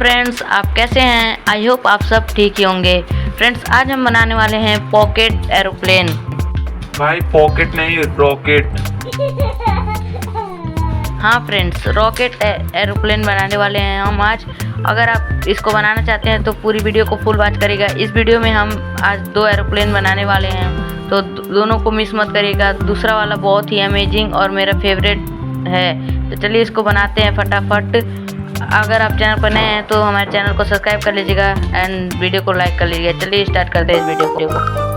Friends, आप कैसे हैं? आई होप आप सब ठीक ही होंगे। फ्रेंड्स, आज हम बनाने वाले हैं पॉकेट एरोप्लेन। भाई पॉकेट नहीं, रॉकेट। हाँ फ्रेंड्स, रॉकेट एरोप्लेन बनाने वाले हैं हम आज। अगर आप इसको बनाना चाहते हैं तो पूरी वीडियो को फुल वॉच करिएगा। इस वीडियो में हम आज 2 एरोप्लेन बनाने वाले हैं, तो दोनों को मिस मत करिएगा। दूसरा वाला बहुत ही अमेजिंग और मेरा फेवरेट है, तो चलिए इसको बनाते हैं फटाफट। अगर आप चैनल पर नए हैं तो हमारे चैनल को सब्सक्राइब कर लीजिएगा एंड वीडियो को लाइक कर लीजिएगा। चलिए स्टार्ट करते हैं इस वीडियो को।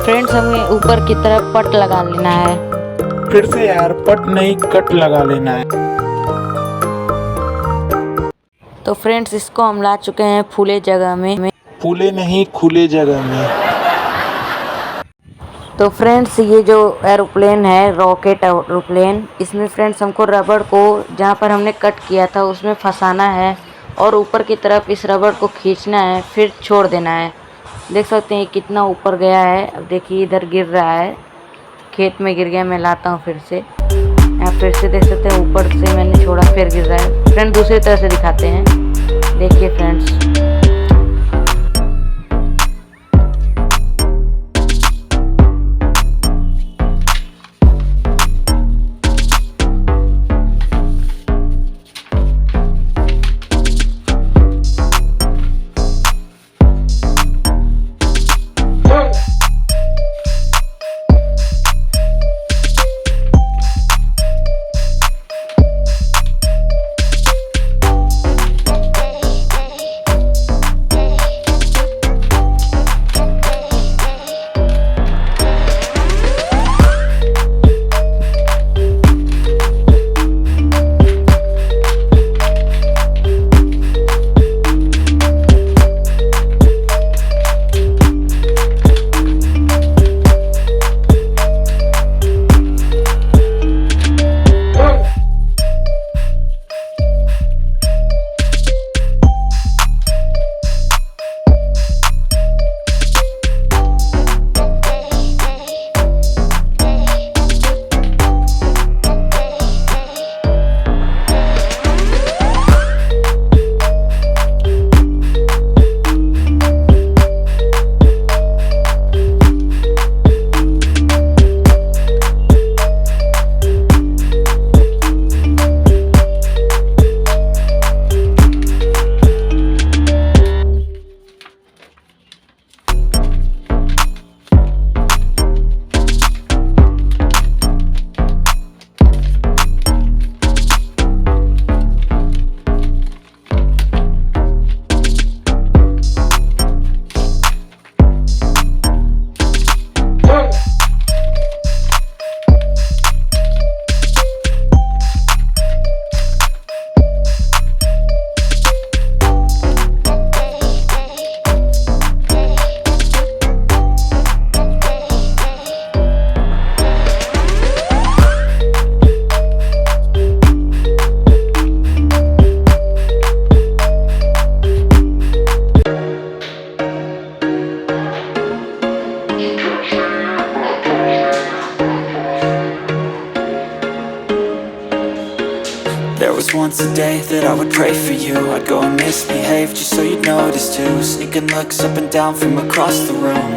फ्रेंड्स, हमें ऊपर की तरफ पट लगा लेना है। फिर से यार, पट नहीं कट लगा लेना है। तो फ्रेंड्स, इसको हम ला चुके हैं फूले जगह में। फूले नहीं, खुले जगह में। तो फ्रेंड्स, ये जो एरोप्लेन है रॉकेट एरोप्लेन, इसमें फ्रेंड्स हमको रबड़ को जहाँ पर हमने कट किया था उसमें फंसाना है और ऊपर की तरफ इस रबड़ को खींचना है, फिर छोड़ देना है। देख सकते हैं कितना ऊपर गया है। अब देखिए इधर गिर रहा है, खेत में गिर गया। मैं लाता हूँ फिर से। यहाँ फिर से देख सकते हैं ऊपर से मैंने छोड़ा, फिर गिर रहा है। फ्रेंड दूसरी तरह से दिखाते हैं, देखिए friends. There was once a day that I would pray for you. I'd go and misbehave just so you'd notice too. Sneaking looks up and down from across the room.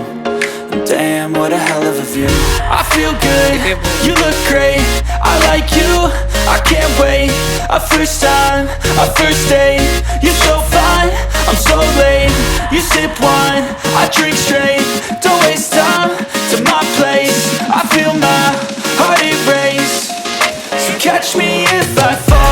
And damn, what a hell of a view. I feel good, you look great, I like you, I can't wait. A first time, a first date. You're so fine, I'm so late. You sip wine, I drink straight. Don't waste time to my place. I feel my heart erase. So catch me if I fall.